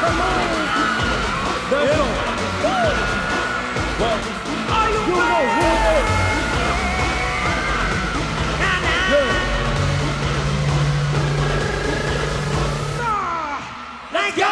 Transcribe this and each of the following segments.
Let's go. Well, you know who it is. Let's go.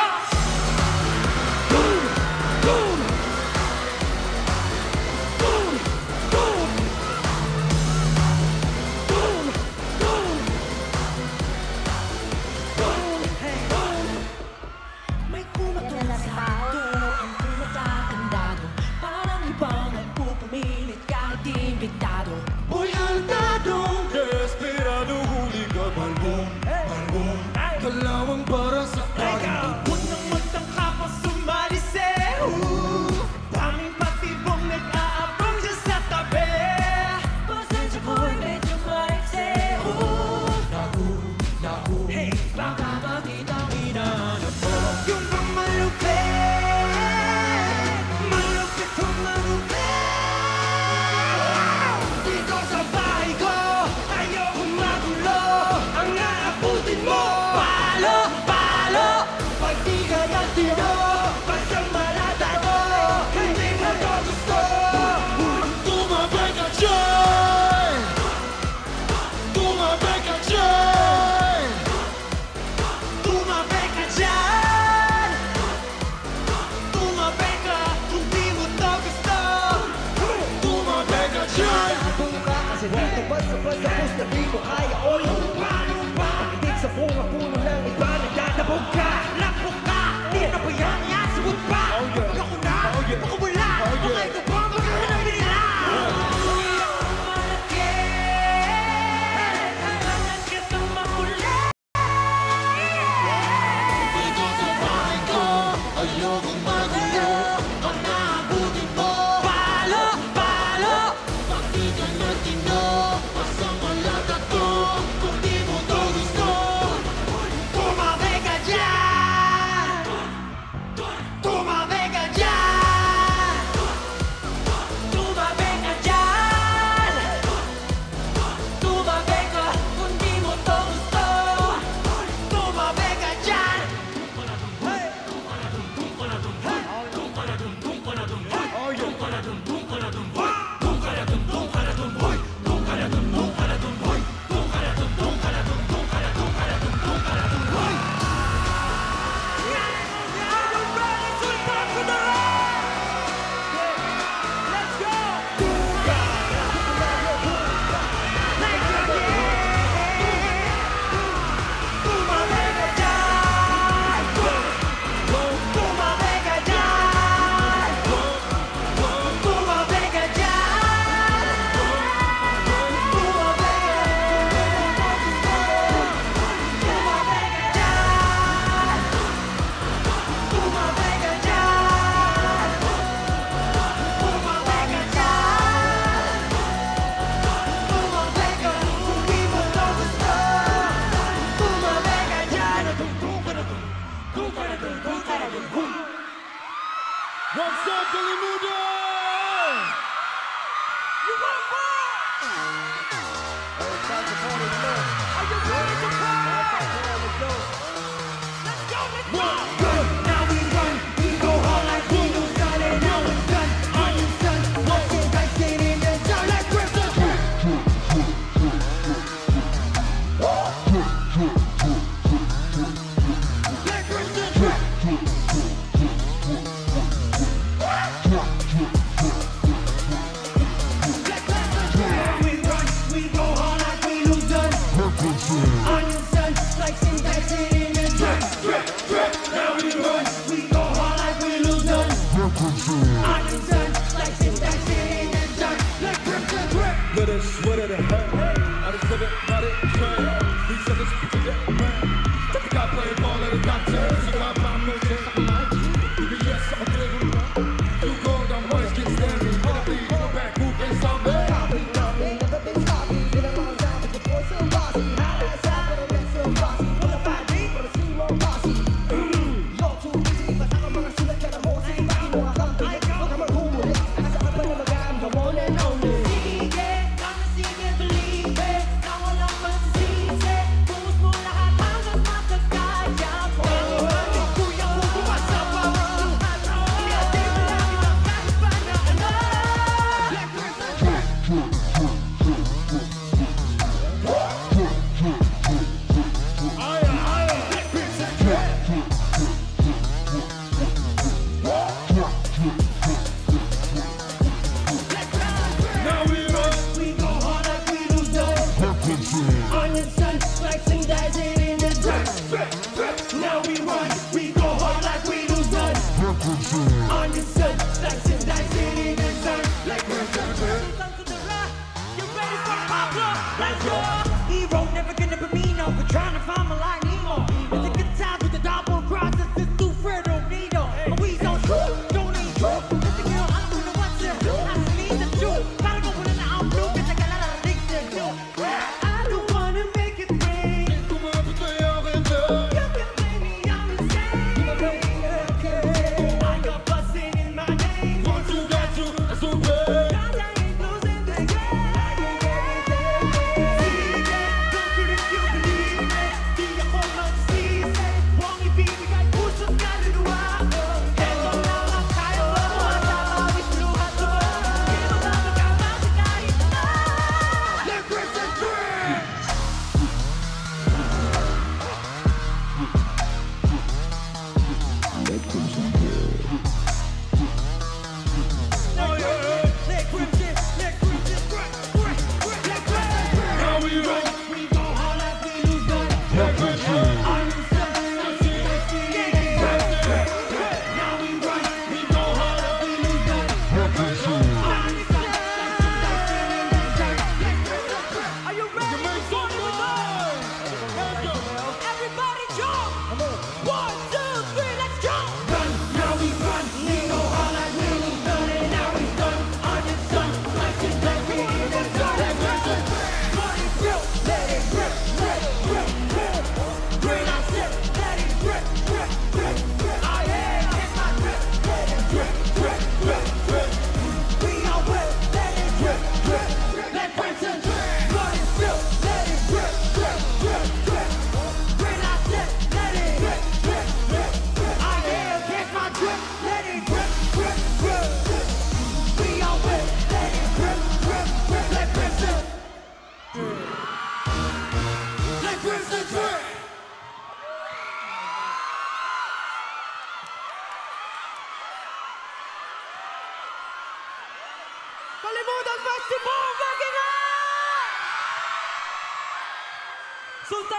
Muy altado, desesperado, huli ka balbong, balbong. Kalawang para sa akin. Unang magtangka pa sumali sa'yo. Daming patibong nag-aabang dyan sa tabi. Pasensya ko'y medyo maiksi. Naku, Hey, baka makitang hinahanap mo. Yung bang malupit, malupit kung malupit. Dito sa bahay ko, ayokong magulo. Ang aabutin mo, palo, palo. Pag di ka nagtino, basang malata mo. Hindi mo to gusto. tumabay ka dyan! Tumabay ka dyan! Tumabay ka dyan. Tumabay ka kung di mo to gusto. Tumabay ka dyan! Kasi dito basta-basta tapos na di ko kaya o yung pakitig sa bunga-puno ng iba nagdadabog ka. Lakbog ka, di na ba yan? Yasabot pa. Ayoko na, baka wala. Baka ito pa, baka na nila. Malakit ang makulit. Dito sa bahay ko, ayokong magulo. Ang naabutin mo, Palo, palo. pag di ka nagtino, basang malata to. Kung di mo to gusto, Tumabay ka dyan. Tumabay ka dyan. Tumabay ka dyan. Tumabay ka kung di mo to gusto. Tumabay ka dyan. What's up, Billy Muda? You want more? Are you ready to play? Let's go, let's go. Now we run, we go hard like we do done, and now it's done. Are you done? What's it like sitting there, sound like Crimson? Like Crimson.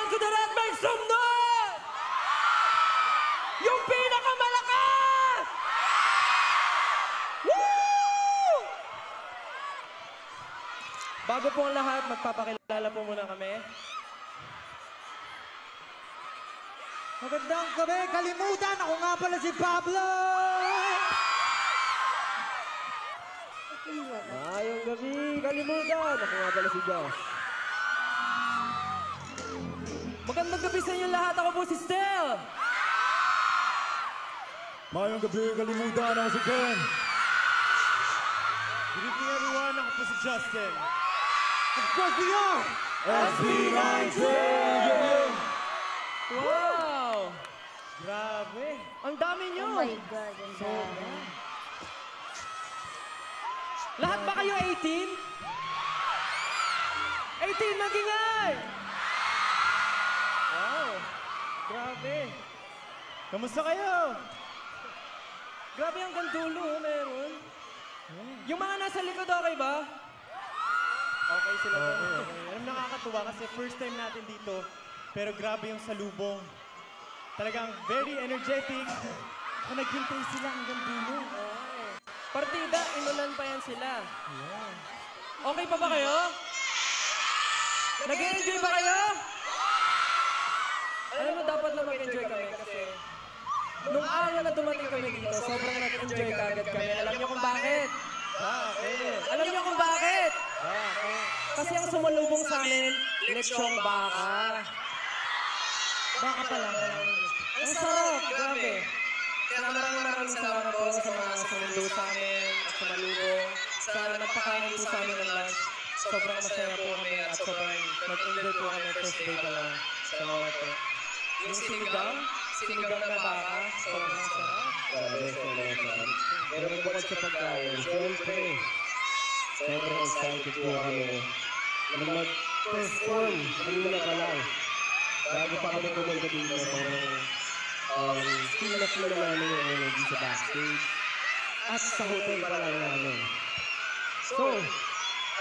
Kudarat, make some noise! Yung pinakamalakas! Woo! Bago po ang lahat, magpapakilala po muna kami. Magandang gabi, kalimutan! Ako nga pala si Pablo! Ayong gabi, kalimutan. Ako nga pala si Josh. Magandang gabi sa inyo lahat. Ako po si Stel. Mayong gabi, kalimutan ako si Ken. Good evening everyone, ako po si Justin. Of course we are! SB19! Wow! Grabe. Ang dami nyo. Oh my God, ang dami. Lahat ba kayo 18? 18, magingay! Wow! Grabe. Kamusta kayo? Grabe ang gandulo, meron. Yung mga nasa likod, okay ba? Okay sila doon. Alam, nakakatuwa kasi first time natin dito, pero grabe yung salubong. Talagang very energetic. Naghintay sila hanggang dulo. Partida, inulan pa yan sila. Okay pa ba kayo? Nag-enjoy ba kayo? Alam mo, dapat lang mag-enjoy kami kasi nung araw na dumating kami dito, sobrang nag-enjoy kagad kami. Alam niyo kung bakit? Alam niyo kung bakit? Kasi ang sumalubong sa amin, leksyong baka. Baka pa lang. Ang sarap, grabe. Kaya maraming salamat po sa mga sumundo sa amin at sumalubong. Sa nagpakain po sa amin ng lunch. Sobrang masaya po kami at sobrang nag-enjoy po kami first day pa lang. Salamat po. Yung sinigang na baka, sobrang sarap. Grabe, sobrang sarap. Pero bukod sa pagkain, siyempre, sobrang excited po kami na mag-perform kanina pa lang. Bago pa kami pumunta dito, sobrang feel na namin yung energy sa backstage at sa hotel pa lang namin. So,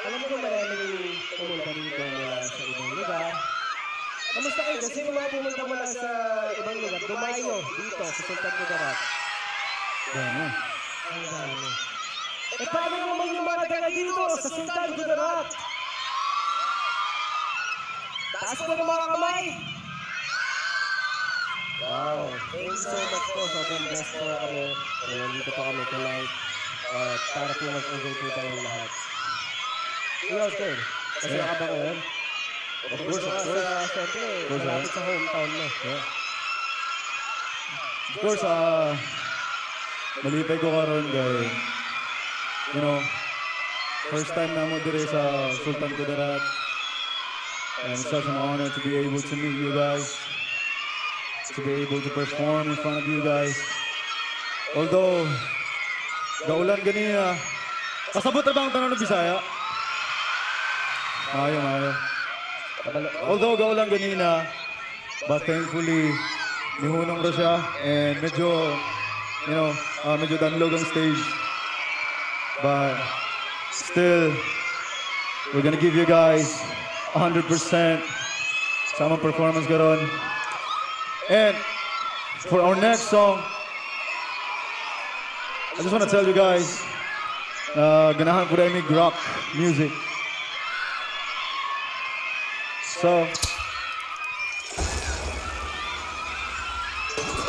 alam ko maraming pumunta dito mula sa ibang lugar. Kamusta kayo? Kasi yung mga pumunta mula sa ibang lugar, dumayo dito sa Sultan Kudarat. Dami. Ang dami. Eh paano naman yung mga taga dito sa Sultan Kudarat? Taas po ng mga kamay! Wow! Thank you so much po. Sobrang blessed po kami. Nandito pa kami tonight. At para po mag-enjoy po tayo lahat. Ikaw, Sir. Kasi ka ba ngayon? Of course. Siyempre, malapit sa hometown mo. Of course, malipay ko karon kay, you know, first time na mo dire sa Sultan Kudarat. And it's such an honor to be able to meet you guys, to be able to perform in front of you guys. Although, gaulan ganina, kasabot na ba ang tanong ng Bisaya? Mayo. Although gaulan ganina, but thankfully, nihunong ra siya and medyo, you know, medyo danlog ang stage. But still, we're gonna give you guys 100% sa among performance karon. And for our next song, I just want to tell you guys, ganahan ko rin rock music. So,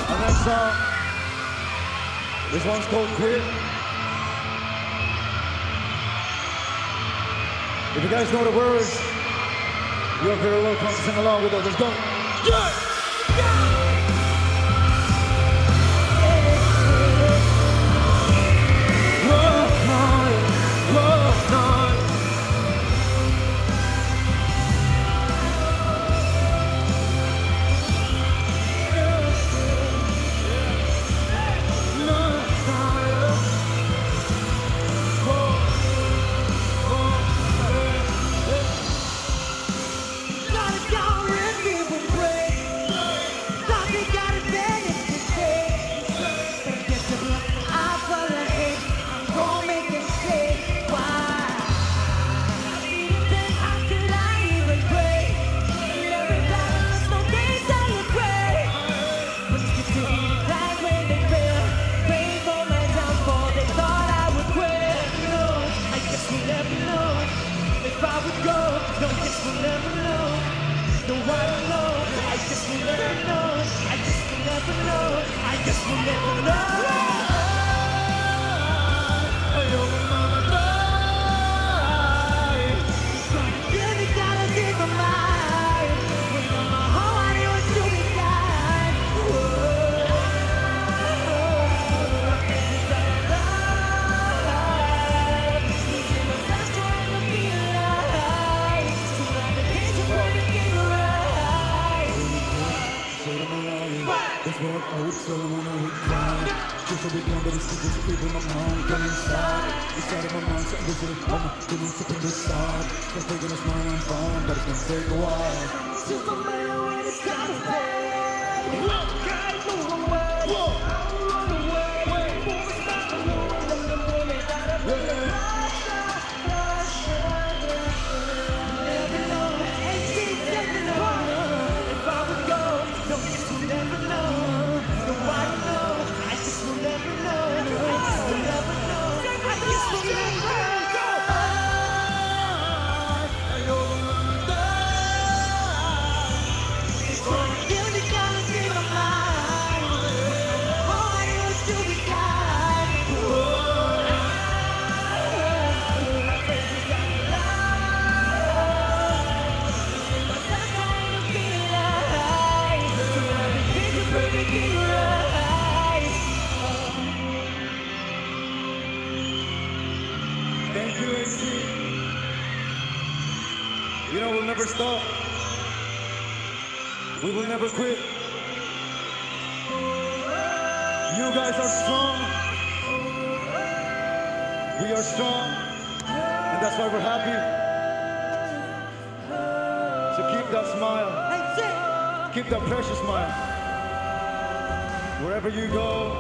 our next song, this one's called Quit. If you guys know the words, you're very welcome to sing along with us. Let's go. Gotta go and give a break. guess we'll never know. Ayokong mamatay. Really gotta take my mind. When on my heart it was to be kind. Losing myself trying to be alive. Surrounded by picture perfect in your eyes. That's what I would say when I would cry. Just a bit younger, it's just people my mind come inside. Inside of my mind, something visiting, I'm feeling sick on this side. Just taking a smile, I'm fine, but it's gonna take a while. Superman when it's time to fade. Can't move away. I don't run away. Move as fast as you want. I'm the woman that I really never know. Ain't seen nothing apart. If I would go, no, I guess we'll never know. Nobody know. I guess we'll never know. I guess we'll never know. I guess we'll never know. Really gotta see my mind. All I do is to be kind. Thank you, AC. You know, we'll never stop. We will never quit. You guys are strong. We are strong. And that's why we're happy. So keep that smile. Keep that precious smile. Wherever you go,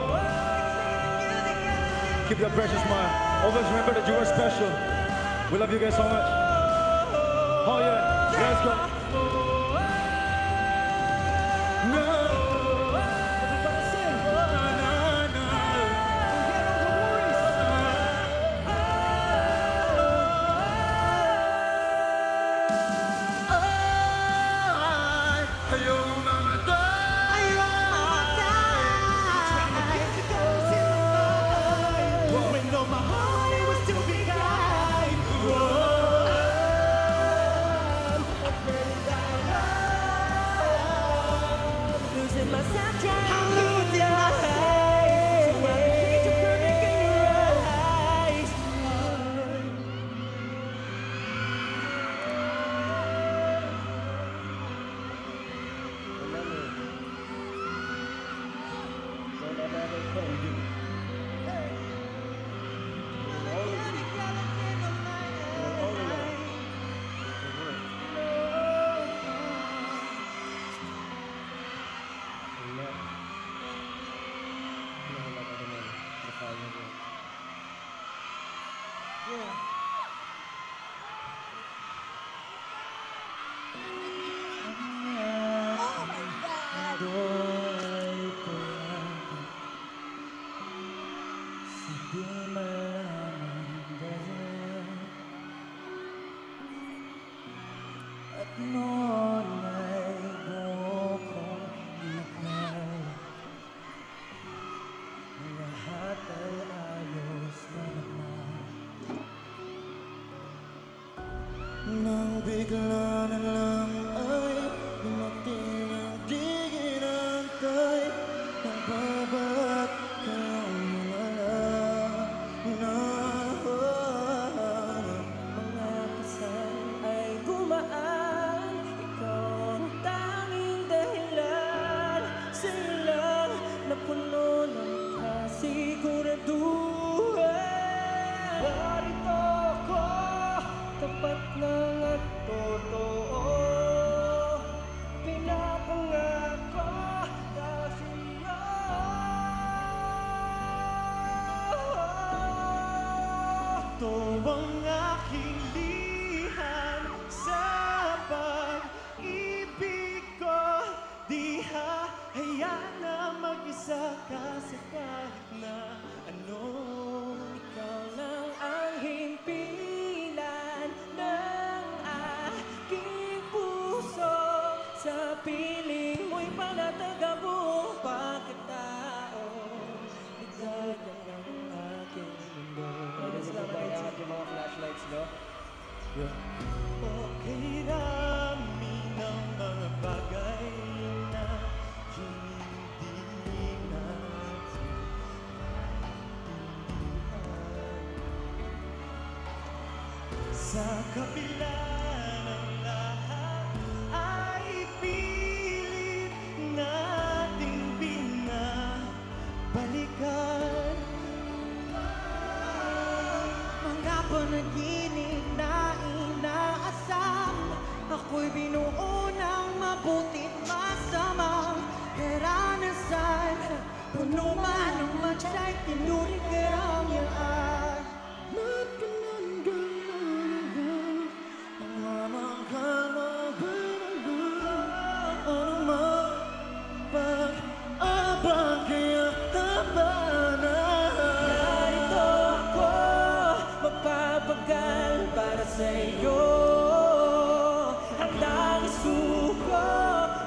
keep that precious smile. Always remember that you are special. We love you guys so much. Oh yeah, let's go. When on my heart it was to be kind. Losing myself trying to be alive. Picture perfect in your eyes. Remember, don't ever ever quit. You'll always be. You'll only know the worth. And never let other men define your worth. At noon ay bukong nakay. Lahat ay ayos na naman. Nang bigla na lang ay dumating ang di ginantay. Nababat kang alam na mga kasal ay gumaan. Ikaw ang tanging dahilan. Sa'yo lang na puno ng kasiguraduhan. Narito ako, tapat lang at totoo. Pinapangako dahil sa'yo. Ito ang aking lihan sa pag-ibig ko. Di hahayaan na mag-isa ka sa kahit na ano. Ikaw lang ang himpilan ng aking puso. Sa piling mo'y panatag ang buong pagkatao. ba ang ating mga flashlights, no? Yeah. Okay rami ng mga bagay na hindi natin sa kabila ng lahat ay pilit nating binabalikan. Mga panaginip na inaasam, ako'y binuo ng mabuti't masamang karanasan. Puno man ang matiya'y tinuring karangyaan. Narito ako, magpapagal para sa iyo. Handang isuko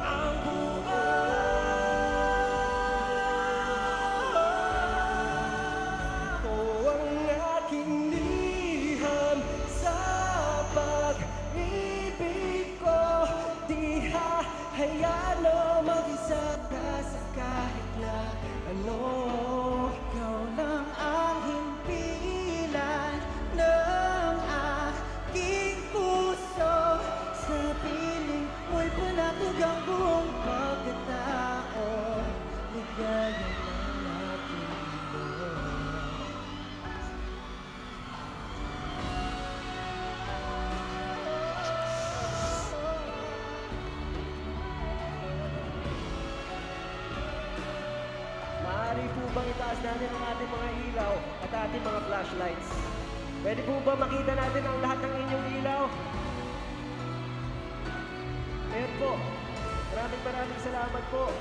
ang buhay. O ang aking liham sa pag-ibig ko. Di hahayaan na mag-isa ka sa kahit na ano. Ikaw lang ang himpilan ng aking puso. Sa piling mo'y panatag ang buong pagkatao. Ligaya ng aking mundo. Maaari po bang itaas natin ang ating mga ilaw at ating mga flashlights? Pwede po ba makita natin ang lahat ng inyong ilaw? Ayan po. Maraming salamat po.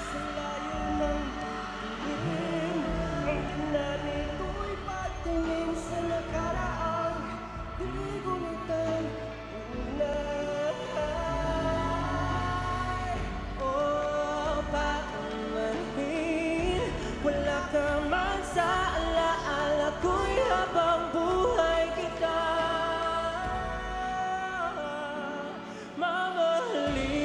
Sa layo ng tingin, ang nalito'y patingin sa nakaraan. Di gumitan unay. O patumanhin, wala ka man sa alaala ko'y habang buhay kita mamahalin.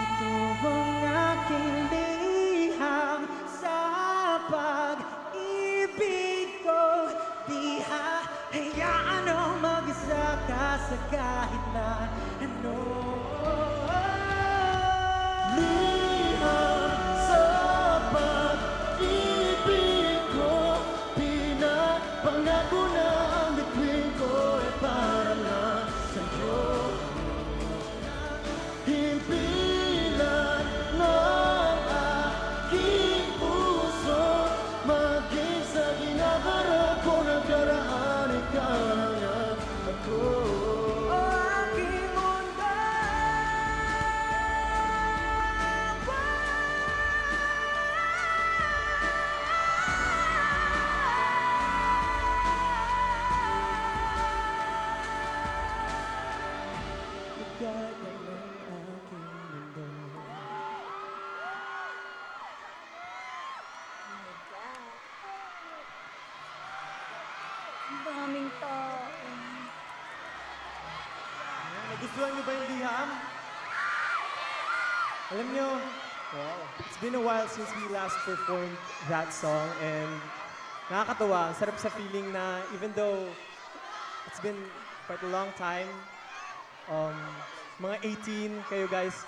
Ito ang aking liham sa pag-ibig ko. Di hahayaan o mag-isa ka sa kahit na ano. Liham sa pag-ibig ko, pinapangako na ang bituin ko ay para lang sa'yo. Himpilan ng aking puso, maging sa ginaharap ko nakaraan, ikaw lang ang ako. O aking mundo. Ligaya ng aking mundo. Ang daming tao. Nagustuhan niyo ba yung liham? Alam niyo, it's been a while since we last performed that song and nakakatuwa, ang sarap sa feeling na even though it's been quite a long time, mga 18 kayo guys,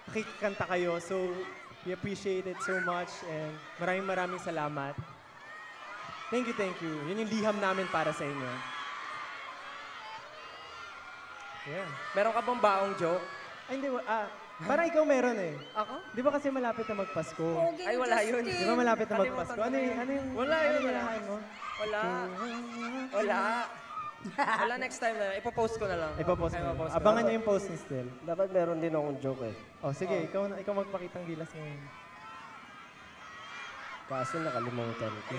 nakikanta kayo. So, we appreciate it so much and maraming salamat. Thank you. Yun yung liham namin para sa inyo. Yeah. Meron ka bang baong joke? Ay, hindi. Parang ikaw meron eh. Ako? Di ba kasi malapit na magpasko? Ay, wala yun. Di ba malapit na magpasko? Ano yung Wala yun, wala. hinahain mo? Wala. Wala, next time na. Ipopost ko na lang. Ipapost mo. Ipopost ko. Abangan niyo yung post ni Stel. Dapat meron din akong joke eh. Oh, sige. Ikaw magpakitang gilas ngayon. Kaso nakalimutan ko.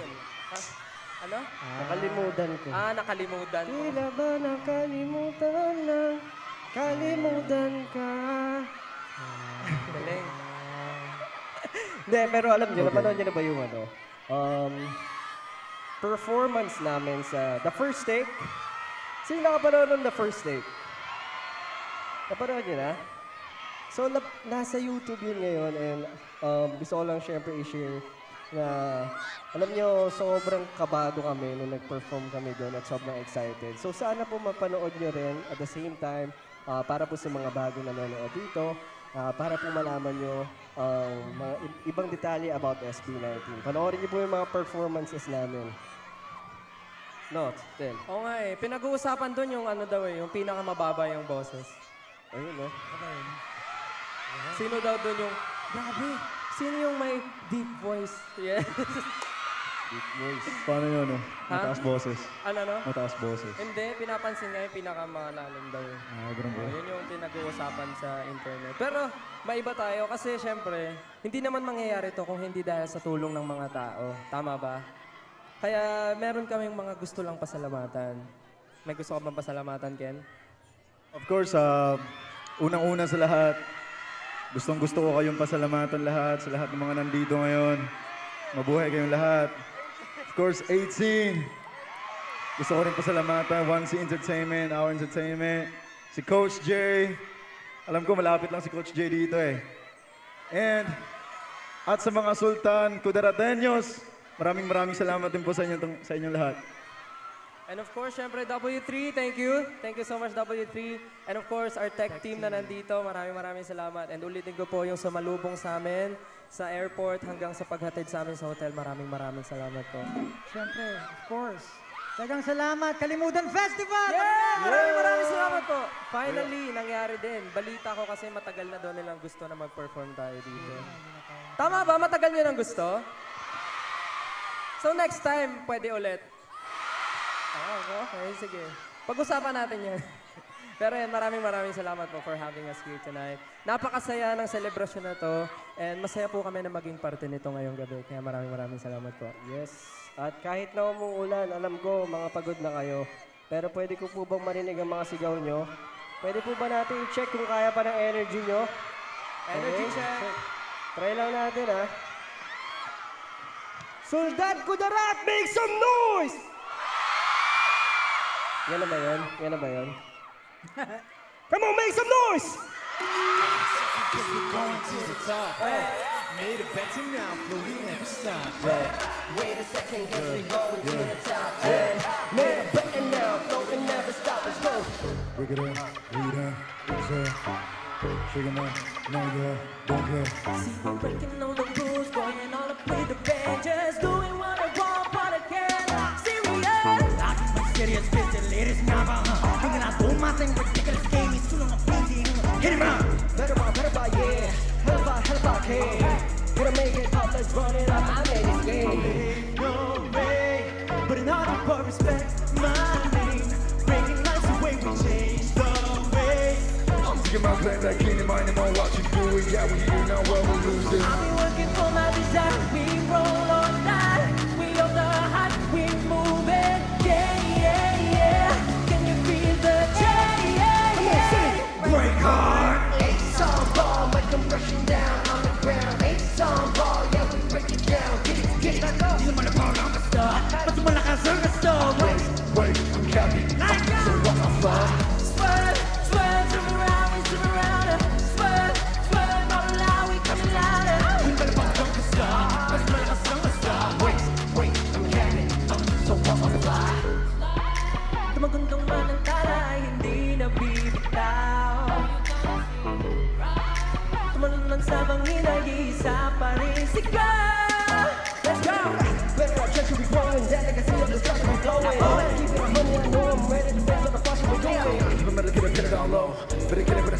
Ano? Nakalimutan ko. Nakalimutan ko. Tila ba nakalimutan na kalimutan ka? Galing. Hindi, pero alam niyo, napanood niyo na ba yung performance namin sa The First Take? Sino nakapanood ng The First Take? Napanood niyo na? So, nasa YouTube yun ngayon and gusto ko lang syempre i-share na alam niyo, sobrang kabado kami nung nag-perform kami doon at sobrang excited. So, sana po mapanood niyo rin at the same time para po sa mga bagong nanonood dito, para po malaman niyo mga ibang detalye about SB19. Panoorin niyo po yung mga performances namin. No, Stel. Oo nga eh. Pinag-uusapan doon yung ano daw eh, yung pinakamababa yung boses. Ayun, no? Sino daw doon yung, grabe, sino yung may deep voice? Yes. Deep voice. Paano yun, no? Mataas boses. Ano? Mataas boses. Hindi, pinapansin nga yung pinakamalalim daw eh. Ganun ba? Yun yung pinag-uusapan sa internet. Pero maiba tayo kasi syempre, hindi naman mangyayari to kung hindi dahil sa tulong ng mga tao. Tama ba? Kaya meron kaming mga gusto lang pasalamatan. May gusto ka bang pasalamatan, Ken? Of course, unang-una sa lahat, gustong-gusto ko kayong pasalamatan lahat, sa lahat ng mga nandito ngayon. Mabuhay kayong lahat. Of course, 18. Gusto ko rin pasalamatan, 1C Entertainment, Our Entertainment, si Coach J. Alam ko, malapit lang si Coach J dito eh. And, at sa mga Sultan Kudarateños, maraming salamat din po sa inyong lahat. And of course, syempre, W3, thank you. Thank you so much, W3. And of course, our tech team na nandito, maraming salamat. And ulitin ko po yung sumalubong sa amin sa airport hanggang sa paghatid sa amin sa hotel. Maraming salamat po. Siyempre, of course. Dagang salamat, Kalimutan Festival! Yeah! Maraming salamat po. Finally, nangyari din. Balita ko kasi matagal na doon nilang gusto na mag-perform tayo dito. Tama ba? Matagal nyo nang gusto? So next time, pwede ulit. Okay, sige. Pag-usapan natin yan. Pero yan, maraming salamat po for having us here tonight. Napakasaya ng selebrasyon na to and masaya po kami na maging parte nito ngayong gabi. Kaya maraming salamat po. Yes. At kahit na umuulan, alam ko, mga pagod na kayo. Pero pwede ko po bang marinig ang mga sigaw nyo? Pwede po ba natin i-check kung kaya pa ng energy nyo? Energy check. Try lang natin, ha? Soldat Kudarat, make some noise! Yan na ba yun? Yan na ba yun? Come on, make some noise! Going to the top. Made a bet now, but we never stop. Wait a second, cause we going to the top. Made a bet now, floating never stop. Let's go. Break it up, break it up, break it up. Shake it up, no, yeah, don't care. See, we're breaking all the rules, going all up with the band, just doing what I want, what I can. Serious. I keep my serious business, ladies, never. Hanging out, doing my thing, ridiculous game, he's too long of beating. Hit him up. Better by, yeah. Hell about, hey. Gonna make it up, let's run it up. I made this game. No way, but in order for respect, my name, breaking lights away, we change the way. I'm taking my plans like cleaning mine and all watching through it. Yeah, we here now, well, we're losing. I've been working for my desire, we roll all night, we on the hot, we move it, yeah. Can you feel the change? Break hard. H-song ball, like I'm rushing down on the ground. H-song ball, yeah, we break it down. Get it, let go. Di naman ako lang gusto, mas malakas ang gusto. Wait, I'm Cappy. So what the fuck? Swerve, turn around, we turn around. Swerve, all allow, we coming louder. Di naman ako lang gusto, mas malakas ang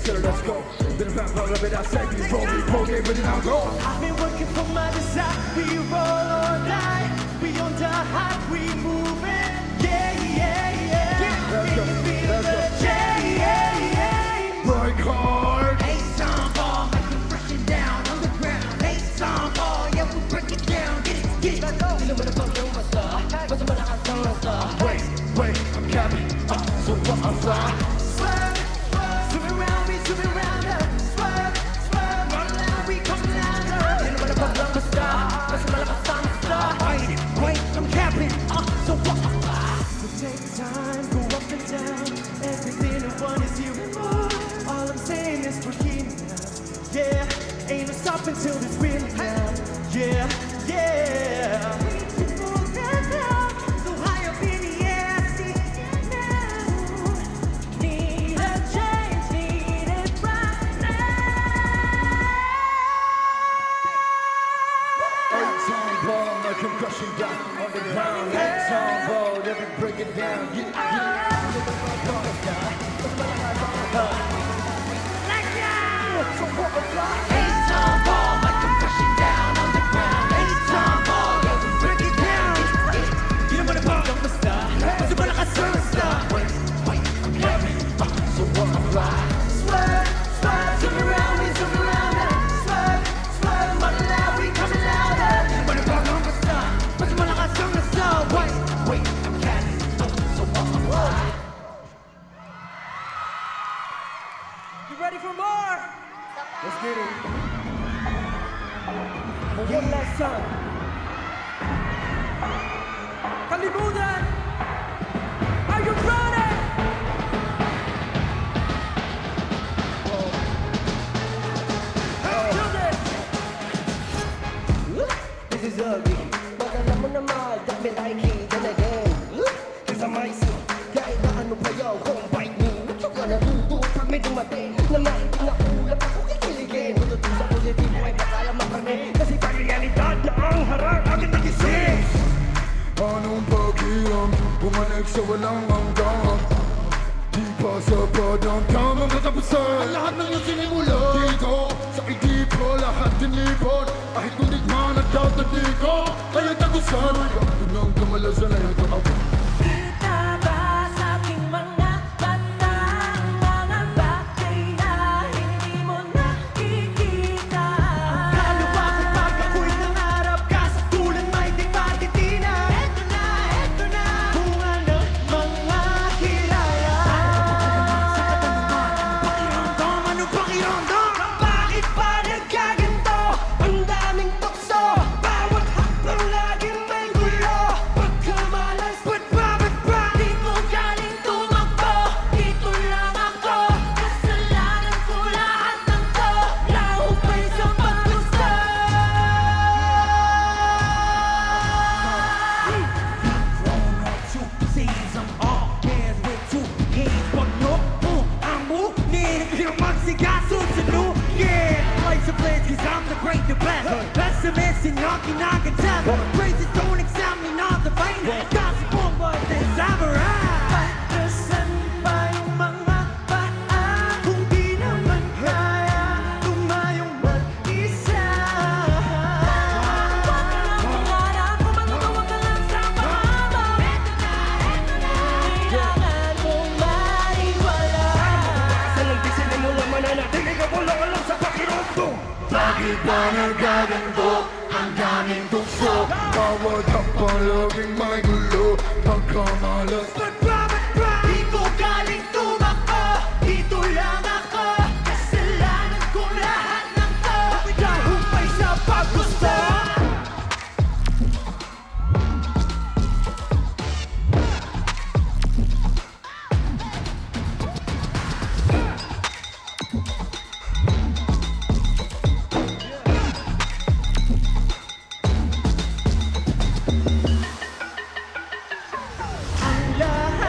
killer, let's go. Been around, roll up it outside, we roll, game, but now go. I've been working for my desire. We roll or die. We on the hot, we moving. Yeah, yeah, yeah. Let's go, Can you feel let's the go. yeah, yeah, yeah. Break hard. Ace on ball, make you brush it down on the ground. Ace on ball, yeah, we break it down. Get it, get it. Let's go. Sino mo na pang yung basta? Basta malakas ang basta. Wait, I'm coming. So what I'm fly. Swerve, swerve. Swim around me, swim around her. Swerve, swerve. Run loud, we come louder. Sino mo na pang yung basta? Basta malakas ang basta. Wait, I'm capping. So what I'm fly. We take time, go up and down. Everything I want is you and more. All I'm saying is we're here now. Yeah, ain't no stopping till it's real now. Yeah, yeah. So high up in the air, I see it now. Need a change, need it right now. Eight-time ball, like I'm crushing down on the ground. Eight-time ball, let me break it down. Eight-time ball, like I'm crushing down on the ground. Eight-time ball, let me break it down. You know what I'm talking about, star. Basta malakas ang star. Wait, I'm coming. So what I'm fly. Swerve, swerve, swim around me, swim around her. Swerve, swerve, money loud, we coming louder. You know what I'm talking about, star. Basta malakas ang star. Wait, I'm coming. So what I'm fly. You ready for more? Let's get it. One last time. Kalibutan! Are you ready? Do this! This is ugly. But alam mo naman that me like it then again. Cause I'm icy. Kahit na ano pa yaw kung bite me. Ito ka natuto pag may dumating. Na maulap ako kikiligin. Tututo sa positibo ay bakala makarne. Kasi pag realidad na ang harang agad nagising. Anong pakiram? Bumalik sa walang hanggang. Di pa sapat ang tamang katapusan. Ang lahat ng iyong sinimula dito sa idipo, lahat tinipon. Kahit kundig man at tatati ko, kaya tagusan. Yun ang kamalasan ay ito. Kita ba sa aking mga mata ang mga bagay na hindi mo nakikita? Kalawa ko pag ako'y nangarap ka sa tulan may di patitina. Eto na, bunga ng mga hiraya. Pakiramdam, anong pakiramdam? Bakit ba nagkaganto? Ang daming tukso, bawat hakbang laging may gulo. Pagkamalas, ba't ba? Di ko galing tumakbo, dito lang ako. Kasalanan ko lahat ng to, lahupay sa paggusto. Thrown up two seas, I'm all hands with two hands. Pag ang munin, yung magsigaso sa yeah, life's a place cause I'm the great, the best. Pessimist and yung kinakantap. Praises don't examine all the vain. Gossip on but this I'm right. Patasan pa yung mga paa kung di naman kaya tumayong mag-isa. Huwag ka lang pangarap, kumatutuwa ka lang sa mahaba. Eto na, kailangan mong maiwala. Sa nagbisin mo lang mananatilig ako lang alam sa pakiramdam. Bakit ba nagkaganto? Ang daming tukso, bawat hakbang laging may gulo. Pagkamalas, Ba't ba? Di ko galing tumakbo, dito lang ako. Kasalanan ko lahat ng to, lahumpay sa paggusto. Ang lahat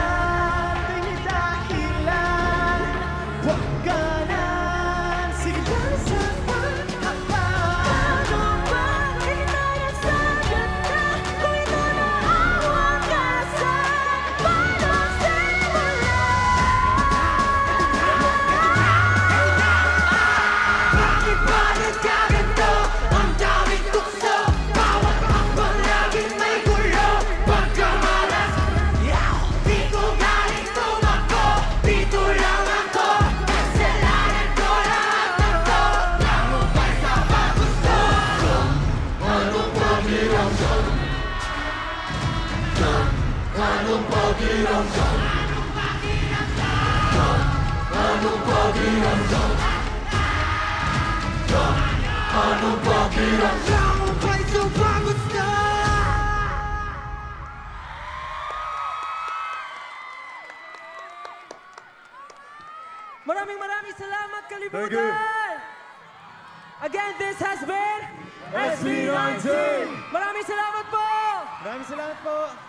Maraming salamat, Thank you. kalibutan! Again, this has been SB19! Maraming salamat po! Maraming salamat po.